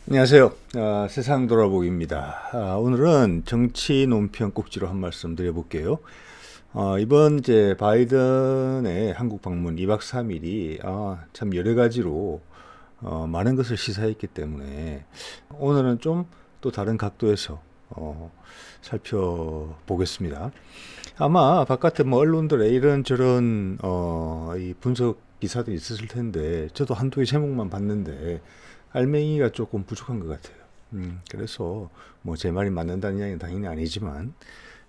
안녕하세요. 세상 돌아보기입니다. 오늘은 정치 논평 꼭지로 한 말씀 드려볼게요. 이번 이제 바이든의 한국 방문 2박 3일이 참 여러 가지로 많은 것을 시사했기 때문에 오늘은 좀 또 다른 각도에서 살펴보겠습니다. 아마 바깥에 뭐 언론들의 이런저런 이 분석 기사들이 있었을 텐데 저도 한두 개 제목만 봤는데 알맹이가 조금 부족한 것 같아요. 그래서 뭐 제 말이 맞는다는 이야기는 당연히 아니지만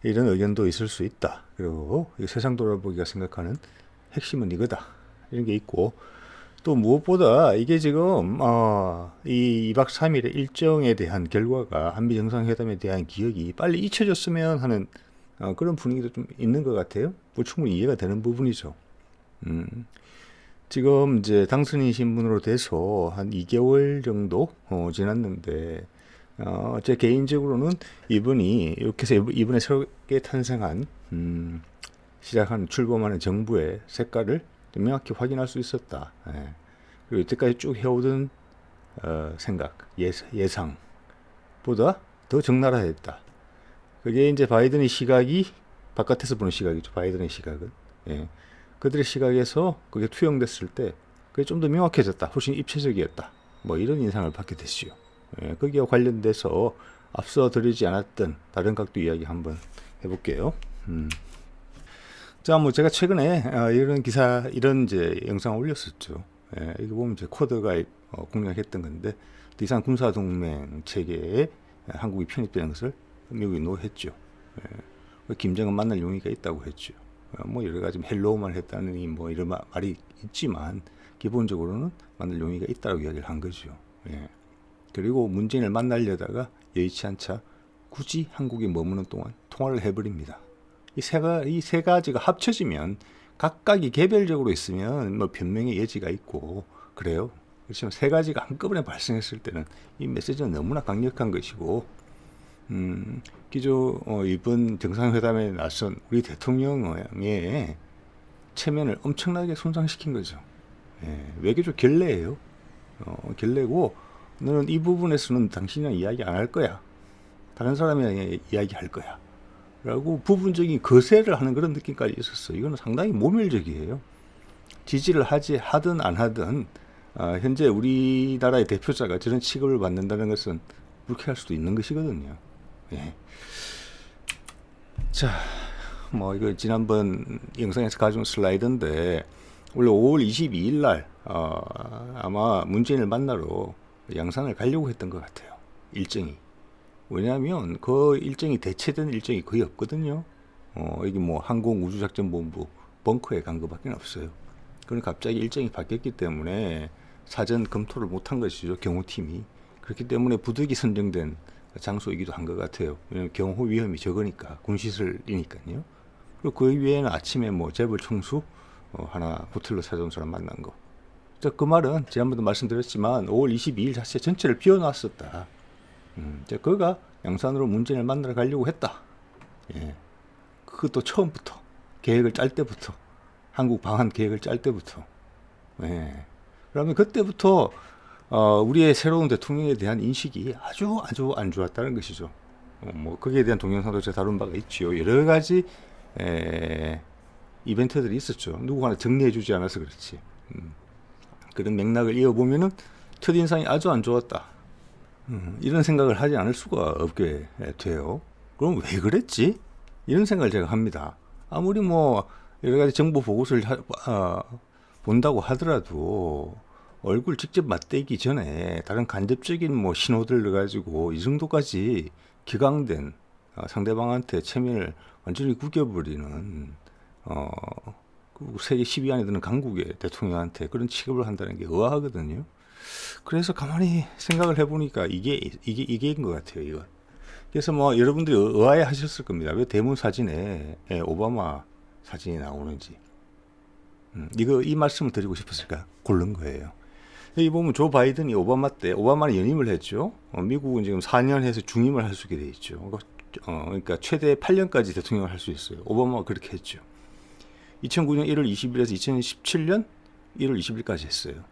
이런 의견도 있을 수 있다. 그리고 이 세상 돌아보기가 생각하는 핵심은 이거다. 이런 게 있고 또 무엇보다 이게 지금 이 2박 3일의 일정에 대한 결과가 한미 정상회담에 대한 기억이 빨리 잊혀졌으면 하는 그런 분위기도 좀 있는 것 같아요. 뭐 충분히 이해가 되는 부분이죠. 지금 이제 당선인 신분으로 돼서 한 2개월 정도 지났는데 제 개인적으로는 이분이 이렇게 해서 이번에 새롭게 탄생한 시작한 출범하는 정부의 색깔을 좀 명확히 확인할 수 있었다. 예. 그리고 이때까지 쭉 해오던 생각, 예상보다 더 적나라했다. 그게 이제 바이든의 시각이 바깥에서 보는 시각이죠. 바이든의 시각은. 예. 그들의 시각에서 그게 투영됐을 때 그게 좀 더 명확해졌다. 훨씬 입체적이었다. 뭐 이런 인상을 받게 됐지요. 예, 거기와 관련돼서 앞서 드리지 않았던 다른 각도 이야기 한번 해볼게요. 자, 뭐 제가 최근에 이런 기사, 이런 이제 영상을 올렸었죠. 예, 이거 보면 이제 쿼드 가입 공략했던 건데 이상 군사 동맹 체계에 한국이 편입되는 것을 미국이 노했죠. 예, 김정은 만날 용의가 있다고 했죠. 뭐 여러 가지 헬로우만 했다느니 뭐 이런 말이 있지만 기본적으로는 만날 용의가 있다고 이야기를 한 거죠. 예. 그리고 문재인을 만나려다가 여의치 않자 굳이 한국에 머무는 동안 통화를 해버립니다. 이 세 가지가 합쳐지면 각각이 개별적으로 있으면 뭐 변명의 여지가 있고 그래요. 그렇지만 세 가지가 한꺼번에 발생했을 때는 이 메시지는 너무나 강력한 것이고 기조 이번 정상회담에 나선 우리 대통령의 체면을 엄청나게 손상시킨 거죠. 예, 외교적 결례예요. 결례고 너는 이 부분에서는 당신이랑 이야기 안 할 거야. 다른 사람이랑 이야기 할 거야. 라고 부분적인 거세를 하는 그런 느낌까지 있었어요. 이거는 상당히 모멸적이에요. 지지를 하든 안 하든 현재 우리나라의 대표자가 저런 취급을 받는다는 것은 불쾌할 수도 있는 것이거든요. 예. 자, 뭐 이거 지난번 영상에서 가져온 슬라이드인데 원래 5월 22일 날 아마 문재인을 만나러 양산을 가려고 했던 것 같아요. 일정이. 왜냐하면 그 일정이 대체된 일정이 거의 없거든요. 이게 뭐 항공우주작전본부 벙커에 간 것밖에 없어요. 그럼 갑자기 일정이 바뀌었기 때문에 사전 검토를 못한 것이죠. 경호팀이. 그렇기 때문에 부득이 선정된 장소이기도 한 것 같아요. 왜냐하면 경호 위험이 적으니까 군시설이니까요. 그리고 그 위에는 아침에 뭐 재벌 총수 하나 호텔로 찾아온 사람 만난 거. 그 말은 지난번도 말씀드렸지만 5월 22일 자체 전체를 비워놨었다. 그가 양산으로 문재인을 만나러 가려고 했다. 예. 그것도 처음부터 계획을 짤 때부터 한국 방한 계획을 짤 때부터. 예. 그러면 그때부터 우리의 새로운 대통령에 대한 인식이 아주 안 좋았다는 것이죠. 뭐 거기에 대한 동영상도 제가 다룬 바가 있지요. 여러 가지 이벤트들이 있었죠. 누구 하나 정리해주지 않아서 그렇지. 그런 맥락을 이어보면은 첫인상이 아주 안 좋았다. 이런 생각을 하지 않을 수가 없게 돼요. 그럼 왜 그랬지? 이런 생각을 제가 합니다. 아무리 뭐 여러 가지 정보 보고서를 본다고 하더라도 얼굴 직접 맞대기 전에 다른 간접적인 뭐 신호들을 가지고 이 정도까지 기강된 상대방한테 체면을 완전히 구겨버리는 세계 10위 안에 드는 강국의 대통령한테 그런 취급을 한다는 게 의아하거든요. 그래서 가만히 생각을 해보니까 이게인 것 같아요. 이거. 그래서 뭐 여러분들이 의아해 하셨을 겁니다. 왜 대문 사진에 오바마 사진이 나오는지. 이 말씀을 드리고 싶었을까? 고른 거예요. 여기 보면 조 바이든이 오바마는 연임을 했죠. 미국은 지금 4년 해서 중임을 할 수 있게 돼 있죠. 그러니까 최대 8년까지 대통령을 할 수 있어요. 오바마가 그렇게 했죠. 2009년 1월 20일에서 2017년 1월 20일까지 했어요.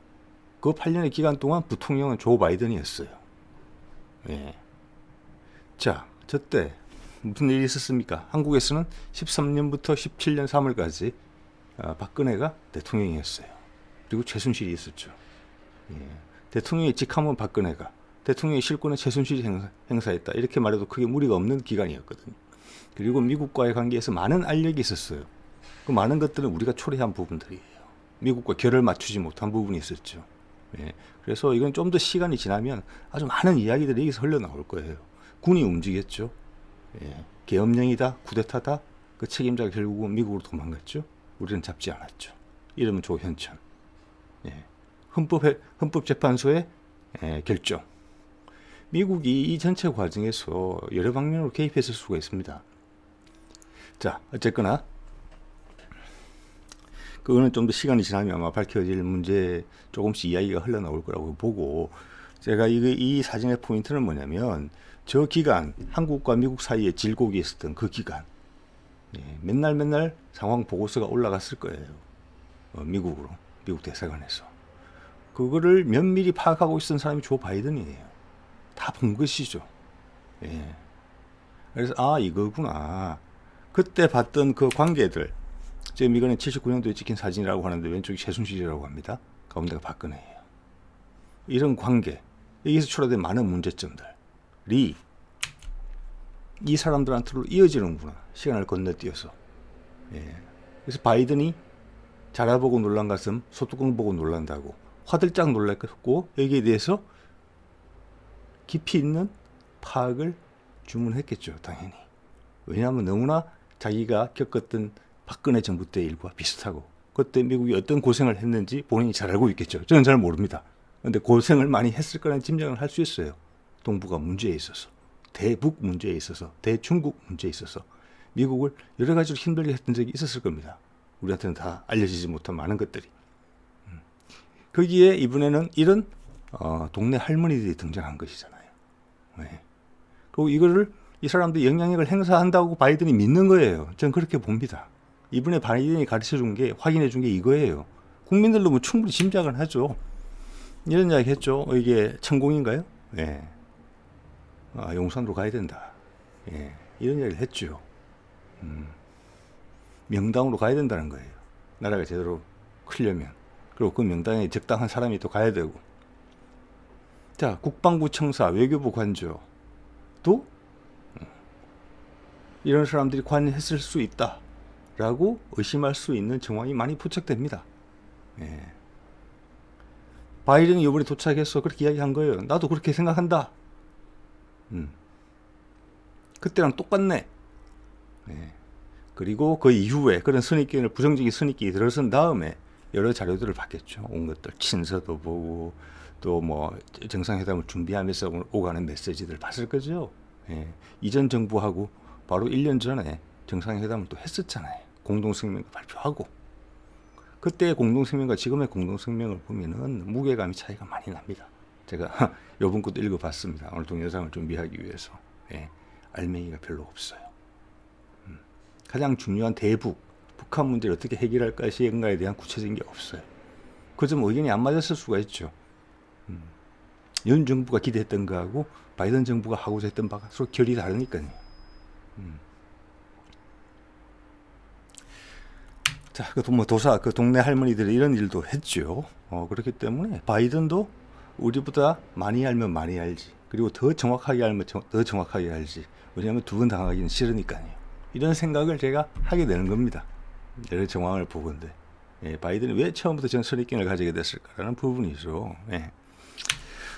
그 8년의 기간 동안 부통령은 조 바이든이었어요. 예. 자, 저때 무슨 일이 있었습니까? 한국에서는 13년부터 17년 3월까지 박근혜가 대통령이었어요. 그리고 최순실이 있었죠. 예. 대통령이 직함은 박근혜가, 대통령의 실권은 최순실이 행사했다. 이렇게 말해도 크게 무리가 없는 기간이었거든요. 그리고 미국과의 관계에서 많은 알력이 있었어요. 그 많은 것들은 우리가 초래한 부분들이에요. 미국과 결을 맞추지 못한 부분이 있었죠. 예. 그래서 이건 좀 더 시간이 지나면 아주 많은 이야기들이 여기서 흘러나올 거예요. 군이 움직였죠. 예. 계엄령이다, 쿠데타다. 그 책임자가 결국은 미국으로 도망갔죠. 우리는 잡지 않았죠. 이름은 조현천. 예. 헌법재판소의 결정. 미국이 이 전체 과정에서 여러 방면으로 개입했을 수가 있습니다. 자, 어쨌거나 그거는 좀 더 시간이 지나면 아마 밝혀질 문제 조금씩 이야기가 흘러나올 거라고 보고, 제가 이 사진의 포인트는 뭐냐면 저 기간 한국과 미국 사이에 질곡이 있었던 그 기간, 맨날 상황 보고서가 올라갔을 거예요. 미국으로, 미국 대사관에서. 그거를 면밀히 파악하고 있었던 사람이 조 바이든이에요. 다 본 것이죠. 예. 그래서 이거구나. 그때 봤던 그 관계들, 지금 이거는 79년도에 찍힌 사진이라고 하는데 왼쪽이 최순실이라고 합니다. 가운데가 박근혜예요. 이런 관계, 여기서 초래된 많은 문제점들이 이 사람들한테로 이어지는구나. 시간을 건너뛰어서. 예. 그래서 바이든이 자라보고 놀란 가슴 소뚜껑 보고 놀란다고 화들짝 놀랐고, 여기에 대해서 깊이 있는 파악을 주문했겠죠. 당연히. 왜냐하면 너무나 자기가 겪었던 박근혜 정부 때 일과 비슷하고, 그때 미국이 어떤 고생을 했는지 본인이 잘 알고 있겠죠. 저는 잘 모릅니다. 그런데 고생을 많이 했을 거라는 짐작을 할 수 있어요. 동북아 문제에 있어서, 대북 문제에 있어서, 대중국 문제에 있어서 미국을 여러 가지로 힘들게 했던 적이 있었을 겁니다. 우리한테는 다 알려지지 못한 많은 것들이. 거기에 이번에는 이런 동네 할머니들이 등장한 것이잖아요. 네. 그리고 이거를 이 사람들이 영향력을 행사한다고 바이든이 믿는 거예요. 저는 그렇게 봅니다. 이번에 바이든이 가르쳐준 게, 확인해준 게 이거예요. 국민들도 뭐 충분히 짐작을 하죠. 이런 이야기 했죠. 이게 천공인가요? 예. 용산으로 가야 된다. 예. 이런 이야기를 했죠. 명당으로 가야 된다는 거예요. 나라가 제대로 크려면. 그리고 그 명당에 적당한 사람이 또 가야 되고. 자, 국방부 청사, 외교부 관저도 이런 사람들이 관여했을 수 있다라고 의심할 수 있는 정황이 많이 포착됩니다. 예. 바이든이 이번에 도착해서 그렇게 이야기한 거예요. 나도 그렇게 생각한다. 그때랑 똑같네. 예. 그리고 그 이후에 그런 선입견을, 부정적인 선입견이 들어선 다음에 여러 자료들을 받겠죠. 온 것들, 친서도 보고 또 뭐 정상회담을 준비하면서 오가는 메시지들 봤을 거죠. 예. 이전 정부하고 바로 1년 전에 정상회담을 또 했었잖아요. 공동성명을 발표하고. 그때의 공동성명과 지금의 공동성명을 보면은 무게감이 차이가 많이 납니다. 제가 요번 것도 읽어봤습니다. 오늘 동영상을 준비하기 위해서. 예. 알맹이가 별로 없어요. 가장 중요한 대북, 북한 문제를 어떻게 해결할 것인가에 대한 구체적인 게 없어요. 그 점 의견이 안 맞았을 수가 있죠. 윤 정부가 기대했던 거하고 바이든 정부가 하고자 했던 바가 서로 결이 다르니까요. 자, 그 도사, 그 동네 할머니들이 이런 일도 했죠. 그렇기 때문에 바이든도 우리보다 많이 알면 많이 알지. 그리고 더 정확하게 알면 더 정확하게 알지. 왜냐하면 두번 당하기는 싫으니까요. 이런 생각을 제가 하게 되는 겁니다. 여러 정황을 보건데. 예, 바이든이 왜 처음부터 전 선입견을 가지게 됐을까라는 부분이죠. 예.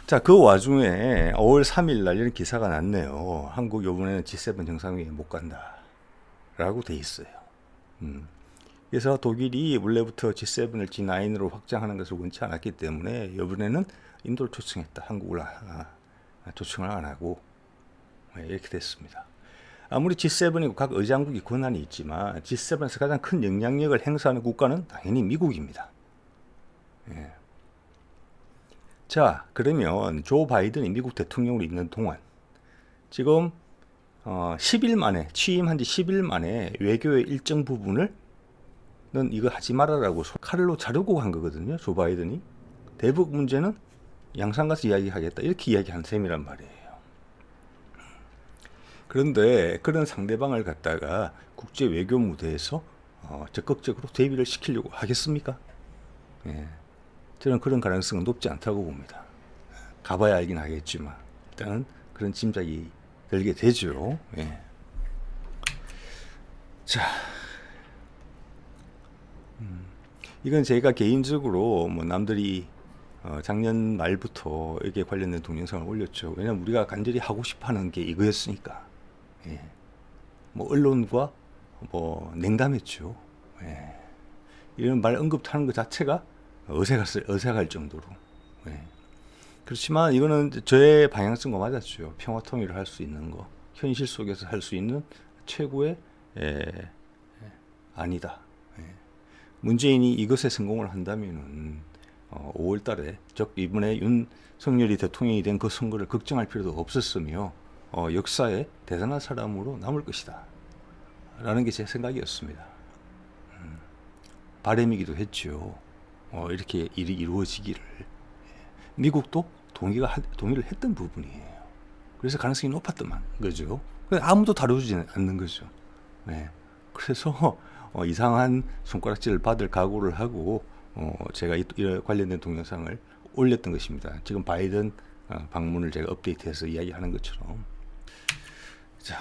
자, 그 와중에 5월 3일 날 이런 기사가 났네요. 한국 이번에는 G7 정상회의에 못 간다라고 돼 있어요. 그래서 독일이 원래부터 G7을 G9으로 확장하는 것을 원치 않았기 때문에 이번에는 인도를 초청했다. 한국을 초청을 안 하고 이렇게 됐습니다. 아무리 G7이고 각 의장국이 권한이 있지만 G7에서 가장 큰 영향력을 행사하는 국가는 당연히 미국입니다. 예. 자, 그러면 조 바이든이 미국 대통령으로 있는 동안 지금 10일 만에, 취임한 지 10일 만에 외교의 일정 부분을 넌 이거 하지 말아라고 칼로 자르고 간 거거든요. 조 바이든이. 대북 문제는 양산 가서 이야기하겠다. 이렇게 이야기한 셈이란 말이에요. 그런데 그런 상대방을 갖다가 국제 외교 무대에서 적극적으로 대비를 시키려고 하겠습니까? 예. 저는 그런 가능성은 높지 않다고 봅니다. 가봐야 알긴 하겠지만 일단은 그런 짐작이 들게 되죠. 예. 자, 이건 제가 개인적으로 뭐 남들이 작년 말부터 이게 관련된 동영상을 올렸죠. 왜냐면 우리가 간절히 하고 싶어하는 게 이거였으니까. 예. 뭐 언론과 뭐 냉담했죠. 예. 이런 말 언급하는 것 자체가 어색할 정도로. 예. 그렇지만 이거는 저의 방향성과 맞았죠. 평화 통일을 할 수 있는 거, 현실 속에서 할 수 있는 최고의 아니다. 예. 문재인이 이것에 성공을 한다면은 5월 달에 즉 이번에 윤석열이 대통령이 된 그 선거를 걱정할 필요도 없었으며 역사에 대단한 사람으로 남을 것이다. 라는 게 제 생각이었습니다. 바람이기도 했죠. 이렇게 일이 이루어지기를. 미국도 동의를 했던 부분이에요. 그래서 가능성이 높았던 거죠. 아무도 다루지 않는 거죠. 네. 그래서 이상한 손가락질을 받을 각오를 하고 제가 이 관련된 동영상을 올렸던 것입니다. 지금 바이든 방문을 제가 업데이트해서 이야기하는 것처럼. 자,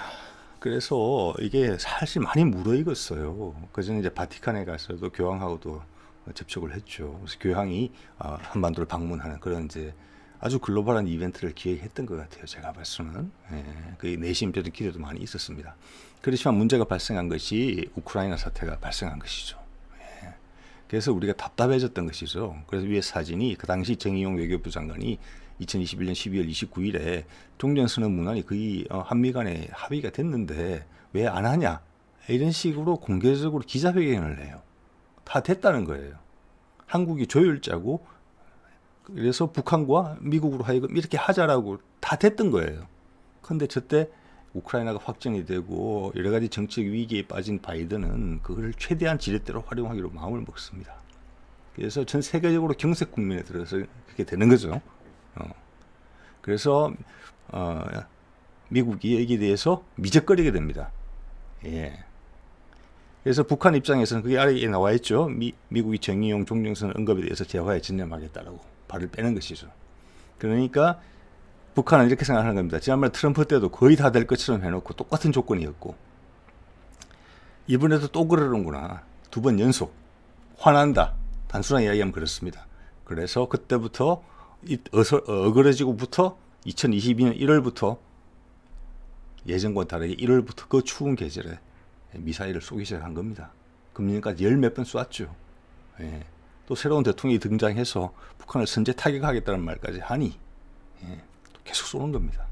그래서 이게 사실 많이 무르익었어요. 그전에 이제 바티칸에 가서도 교황하고도 접촉을 했죠. 그래서 교황이 한반도를 방문하는 그런 이제 아주 글로벌한 이벤트를 기획했던 것 같아요. 제가 봐서는. 예, 그 내심 저도 기대도 많이 있었습니다. 그렇지만 문제가 발생한 것이 우크라이나 사태가 발생한 것이죠. 예, 그래서 우리가 답답해졌던 것이죠. 그래서 위에 사진이 그 당시 정의용 외교부 장관이 2021년 12월 29일에 종전선언 문안이 거의 한미 간에 합의가 됐는데 왜 안 하냐 이런 식으로 공개적으로 기자회견을 해요. 다 됐다는 거예요. 한국이 조율자고 그래서 북한과 미국으로 하여금 이렇게 하자라고 다 됐던 거예요. 그런데 저때 우크라이나가 확정이 되고 여러 가지 정책 위기에 빠진 바이든은 그걸 최대한 지렛대로 활용하기로 마음을 먹습니다. 그래서 전 세계적으로 경색 국면에 들어서 그렇게 되는 거죠. 그래서 미국이 여기에 대해서 미적거리게 됩니다. 예. 그래서 북한 입장에서는 그게 아래에 나와 있죠. 미국이 정의용 종전선언 언급에 대해서 대화에 전념하겠다라고 발을 빼는 것이죠. 그러니까 북한은 이렇게 생각하는 겁니다. 지난번에 트럼프 때도 거의 다 될 것처럼 해놓고 똑같은 조건이었고 이번에도 또 그러는구나. 2번 연속 화난다. 단순한 이야기하면 그렇습니다. 그래서 그때부터 어그러지고부터 2022년 1월부터 예전과 다르게 1월부터 그 추운 계절에 미사일을 쏘기 시작한 겁니다. 금년까지 열 몇 번 쐈죠. 예. 또 새로운 대통령이 등장해서 북한을 선제 타격하겠다는 말까지 하니 또 계속 쏘는 겁니다.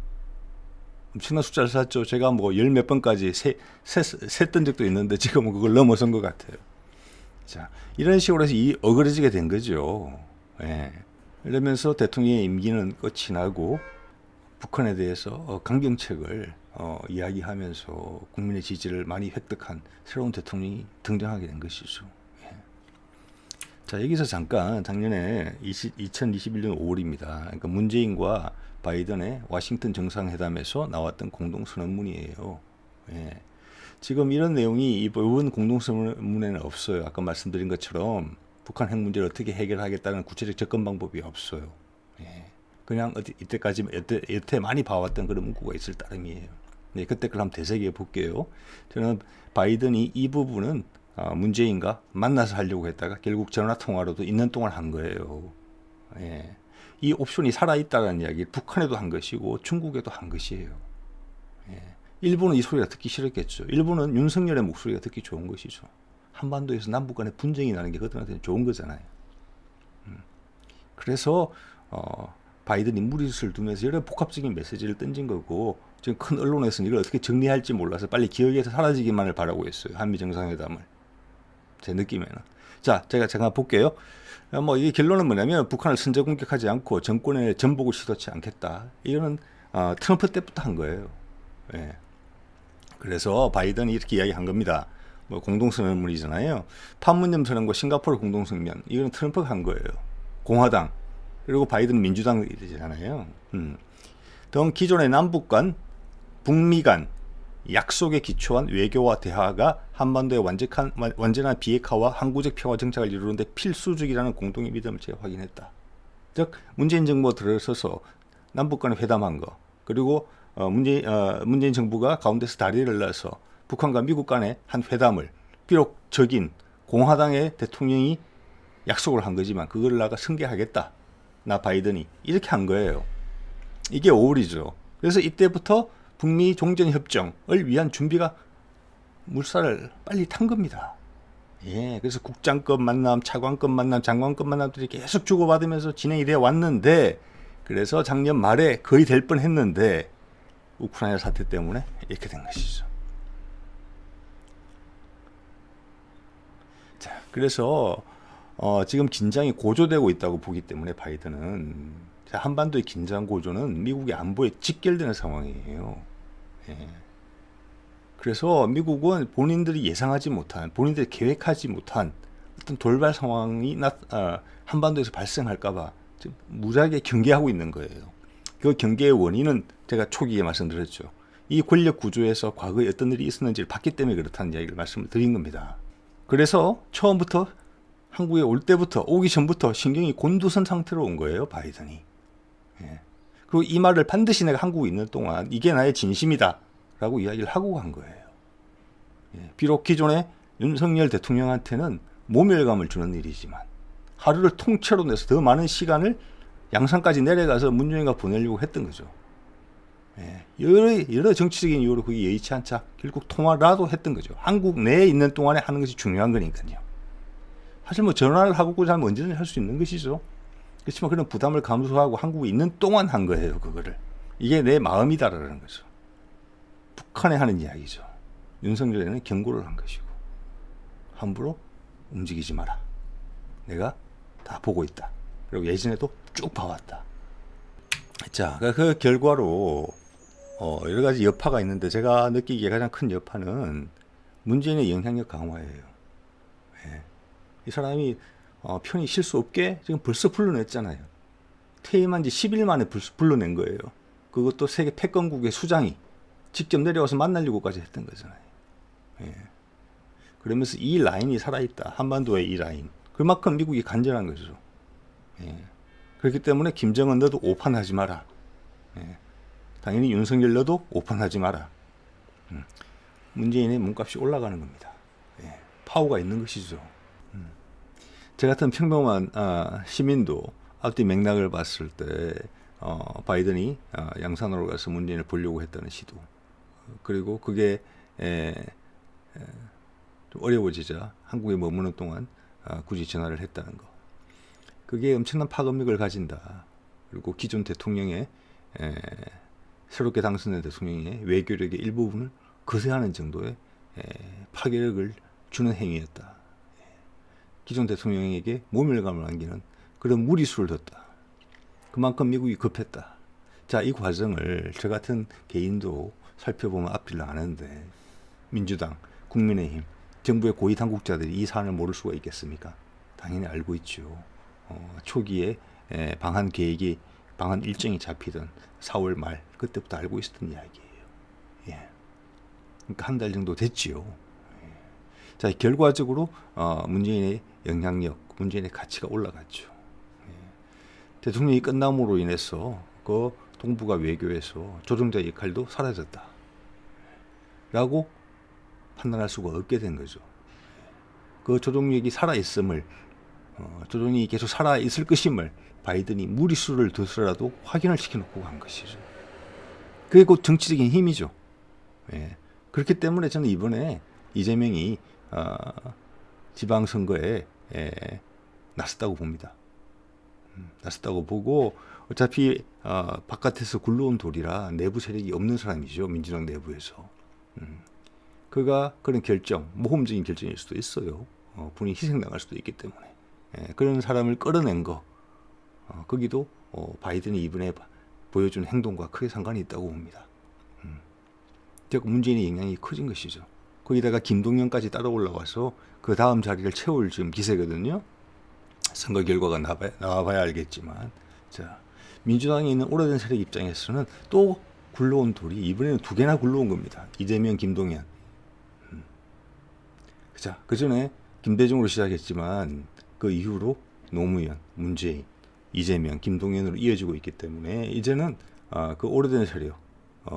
엄청난 숫자를 쐈죠. 제가 뭐 열 몇 번까지 셌던 적도 있는데 지금은 그걸 넘어선 것 같아요. 자, 이런 식으로 해서 어그러지게 된 거죠. 예. 이러면서 대통령의 임기는 끝이 나고 북한에 대해서 강경책을 이야기하면서 국민의 지지를 많이 획득한 새로운 대통령이 등장하게 된 것이죠. 예. 자, 여기서 잠깐 작년에 2021년 5월입니다. 그러니까 문재인과 바이든의 워싱턴 정상회담에서 나왔던 공동선언문이에요. 예. 지금 이런 내용이 이번 공동선언문에는 없어요. 아까 말씀드린 것처럼 북한 핵 문제를 어떻게 해결하겠다는 구체적 접근 방법이 없어요. 예. 그냥 이때까지 여태 많이 봐왔던 그런 문구가 있을 따름이에요. 네, 그때 그걸 한번 되새겨 볼게요. 저는 바이든이 이 부분은 문재인과 만나서 하려고 했다가 결국 전화 통화로도 있는 동안 한 거예요. 예. 이 옵션이 살아있다는 이야기를 북한에도 한 것이고 중국에도 한 것이에요. 예. 일본은 이 소리가 듣기 싫었겠죠. 일본은 윤석열의 목소리가 듣기 좋은 것이죠. 한반도에서 남북 간의 분쟁이 나는 게 그들한테는 좋은 거잖아요. 그래서 바이든이 무리수를 두면서 여러 복합적인 메시지를 던진 거고 지금 큰 언론에서는 이걸 어떻게 정리할지 몰라서 빨리 기억에서 사라지기만을 바라고 있어요. 한미 정상회담을. 제 느낌에는. 자, 제가 잠깐 볼게요. 뭐 이 결론은 뭐냐면 북한을 선제 공격하지 않고 정권의 전복을 시도치 않겠다. 이거는 트럼프 때부터 한 거예요. 예. 그래서 바이든이 이렇게 이야기한 겁니다. 뭐 공동선언문이잖아요. 판문점 선언과 싱가포르 공동성명 이거는 트럼프가 한 거예요. 공화당 그리고 바이든 민주당이잖아요. 등 기존의 남북 간, 북미 간 약속에 기초한 외교와 대화가 한반도의 완전한 비핵화와 항구적 평화 정착을 이루는데 필수적이라는 공동의 믿음을 제가 확인했다. 즉 문재인 정부가 들어서서 남북 간에 회담한 거, 그리고 문재인 정부가 가운데서 다리를 놔서 북한과 미국 간의 한 회담을, 비록 적인 공화당의 대통령이 약속을 한 거지만 그걸 나가 승계하겠다, 나 바이든이, 이렇게 한 거예요. 이게 5월이죠. 그래서 이때부터 북미 종전협정을 위한 준비가 물살을 빨리 탄 겁니다. 예, 그래서 국장급 만남, 차관급 만남, 장관급 만남들이 계속 주고받으면서 진행이 되어 왔는데, 그래서 작년 말에 거의 될 뻔했는데 우크라이나 사태 때문에 이렇게 된 것이죠. 자, 그래서 지금 긴장이 고조되고 있다고 보기 때문에 바이든은, 한반도의 긴장 고조는 미국의 안보에 직결되는 상황이에요. 예. 그래서 미국은 본인들이 예상하지 못한, 본인들이 계획하지 못한 어떤 돌발 상황이 한반도에서 발생할까봐 지금 무지하게 경계하고 있는 거예요. 그 경계의 원인은 제가 초기에 말씀드렸죠. 이 권력 구조에서 과거에 어떤 일이 있었는지를 봤기 때문에 그렇다는 이야기를 말씀을 드린 겁니다. 그래서 처음부터 한국에 올 때부터, 오기 전부터 신경이 곤두선 상태로 온 거예요, 바이든이. 예. 그리고 이 말을 반드시 내가 한국에 있는 동안 이게 나의 진심이다 라고 이야기를 하고 간 거예요. 예. 비록 기존의 윤석열 대통령한테는 모멸감을 주는 일이지만 하루를 통째로 내서 더 많은 시간을 양산까지 내려가서 문재인과 보내려고 했던 거죠. 예. 여러 정치적인 이유로 그게 여의치 않자 결국 통화라도 했던 거죠. 한국 내에 있는 동안에 하는 것이 중요한 거니까요. 사실 뭐 전화를 하고 자면 언제든지 할 수 있는 것이죠. 그렇지만 그런 부담을 감수하고 한국에 있는 동안 한 거예요, 그거를. 이게 내 마음이다라는 거죠. 북한에 하는 이야기죠. 윤석열에는 경고를 한 것이고, 함부로 움직이지 마라. 내가 다 보고 있다. 그리고 예전에도 쭉 봐왔다. 자, 그 결과로 여러 가지 여파가 있는데, 제가 느끼기에 가장 큰 여파는 문재인의 영향력 강화예요. 예. 이 사람이 편히 쉴 수 없게 지금 벌써 불러냈잖아요. 퇴임한 지 10일 만에 불러낸 거예요. 그것도 세계 패권국의 수장이 직접 내려와서 만나려고까지 했던 거잖아요. 예. 그러면서 이 라인이 살아있다. 한반도의 이 라인. 그만큼 미국이 간절한 거죠. 예. 그렇기 때문에 김정은 너도 오판하지 마라. 예. 당연히 윤석열 너도 오판하지 마라. 문재인의 몸값이 올라가는 겁니다. 예. 파워가 있는 것이죠. 저 같은 평범한 시민도 앞뒤 맥락을 봤을 때 바이든이 양산으로 가서 문재인을 보려고 했다는 시도, 그리고 그게 좀 어려워지자 한국에 머무는 동안 굳이 전화를 했다는 거, 그게 엄청난 파급력을 가진다. 그리고 기존 대통령의 새롭게 당선된 대통령의 외교력의 일부분을 거세하는 정도의 파괴력을 주는 행위였다. 기존 대통령에게 모멸감을 안기는 그런 무리수를 뒀다. 그만큼 미국이 급했다. 자, 이 과정을 저 같은 개인도 살펴보면 앞뒤를 아는데, 민주당, 국민의힘, 정부의 고위 당국자들이 이 사안을 모를 수가 있겠습니까? 당연히 알고 있죠. 초기에 방한 일정이 잡히던 4월 말, 그때부터 알고 있었던 이야기예요. 예. 그러니까 한 달 정도 됐지요. 자, 결과적으로 문재인의 영향력, 문재인의 가치가 올라갔죠. 대통령이 끝남으로 인해서 그 동북아 외교에서 조종자 역할도 사라졌다 라고 판단할 수가 없게 된 거죠. 그 조종력이 살아있음을, 조종이 계속 살아있을 것임을 바이든이 무리수를 둬서라도 확인을 시켜놓고 간 것이죠. 그게 곧 정치적인 힘이죠. 예. 그렇기 때문에 저는 이번에 이재명이 지방선거에 나섰다고 봅니다. 나섰다고 보고, 어차피 바깥에서 굴러온 돌이라 내부 세력이 없는 사람이죠. 민주당 내부에서. 그가 그런 결정, 모험적인 결정일 수도 있어요. 분이 희생당할 수도 있기 때문에. 그런 사람을 끌어낸 거, 거기도 바이든이 이번에 보여준 행동과 크게 상관이 있다고 봅니다. 즉 문재인의 영향이 커진 것이죠. 거기다가 김동연까지 따라 올라와서 그 다음 자리를 채울 지금 기세거든요. 선거 결과가 나와봐야 알겠지만, 자, 민주당에 있는 오래된 세력 입장에서는 또 굴러온 돌이 이번에는 두 개나 굴러온 겁니다. 이재명, 김동연. 자, 그 전에 김대중으로 시작했지만 그 이후로 노무현, 문재인, 이재명, 김동연으로 이어지고 있기 때문에 이제는 그 오래된 세력,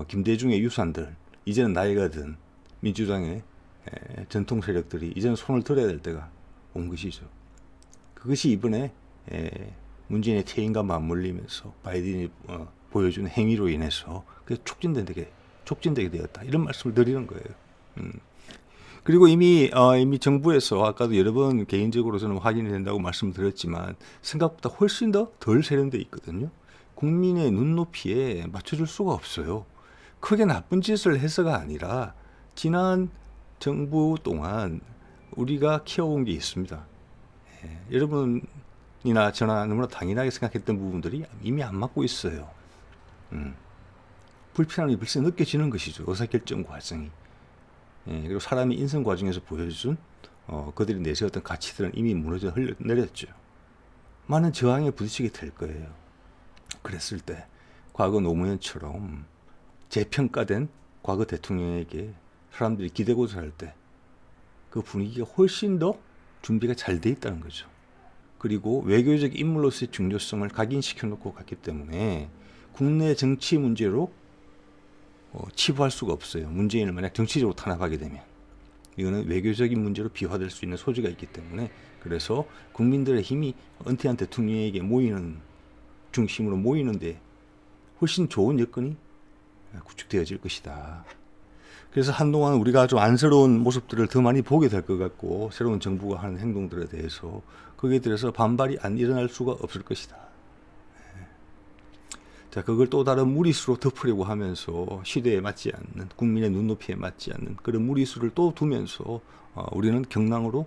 김대중의 유산들, 이제는 나이가 든 민주당의 전통 세력들이 이제는 손을 들어야 될 때가 온 것이죠. 그것이 이번에 문재인의 퇴임과 맞물리면서 바이든이 보여준 행위로 인해서 그게 촉진되게 되었다. 이런 말씀을 드리는 거예요. 그리고 이미 정부에서 아까도 여러 번 개인적으로 저는 확인이 된다고 말씀드렸지만 생각보다 훨씬 더 덜 세련돼 있거든요. 국민의 눈높이에 맞춰줄 수가 없어요. 크게 나쁜 짓을 해서가 아니라 지난 정부 동안 우리가 키워온 게 있습니다. 여러분이나 저나 너무나 당연하게 생각했던 부분들이 이미 안 맞고 있어요. 불편함이 벌써 느껴지는 것이죠. 의사결정 과정이. 그리고 사람이 인생 과정에서 보여준 그들이 내세웠던 가치들은 이미 무너져 흘러내렸죠. 많은 저항에 부딪히게 될 거예요. 그랬을 때 과거 노무현처럼 재평가된 과거 대통령에게 사람들이 기대고자 할 때 그 분위기가 훨씬 더 준비가 잘 돼 있다는 거죠. 그리고 외교적 인물로서의 중요성을 각인시켜 놓고 갔기 때문에 국내 정치 문제로 치부할 수가 없어요. 문재인을 만약 정치적으로 탄압하게 되면 이거는 외교적인 문제로 비화될 수 있는 소지가 있기 때문에 그래서 국민들의 힘이 은퇴한 대통령에게 중심으로 모이는데 훨씬 좋은 여건이 구축되어질 것이다. 그래서 한동안 우리가 좀 안쓰러운 모습들을 더 많이 보게 될 것 같고 새로운 정부가 하는 행동들에 대해서 거기에 대해서 반발이 안 일어날 수가 없을 것이다. 자, 그걸 또 다른 무리수로 덮으려고 하면서 시대에 맞지 않는 국민의 눈높이에 맞지 않는 그런 무리수를 또 두면서 우리는 경랑으로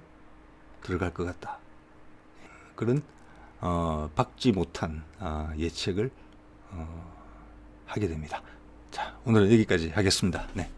들어갈 것 같다. 그런 박지 못한 예측을 하게 됩니다. 자, 오늘은 여기까지 하겠습니다. 네.